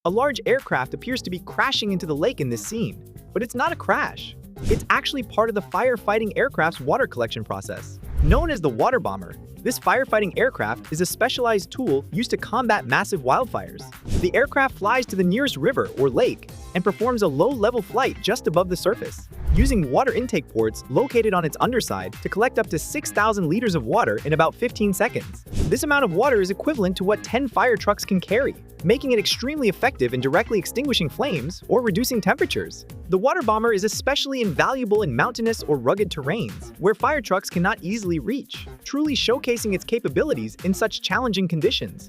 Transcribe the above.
A large aircraft appears to be crashing into the lake in this scene, but it's not a crash. It's actually part of the firefighting aircraft's water collection process. Known as the water bomber, this firefighting aircraft is a specialized tool used to combat massive wildfires. The aircraft flies to the nearest river or lake and performs a low-level flight just above the surface, using water intake ports located on its underside to collect up to 6,000 liters of water in about 15 seconds. This amount of water is equivalent to what 10 fire trucks can carry, making it extremely effective in directly extinguishing flames or reducing temperatures. The water bomber is especially invaluable in mountainous or rugged terrains, where fire trucks cannot easily reach, truly showcasing its capabilities in such challenging conditions.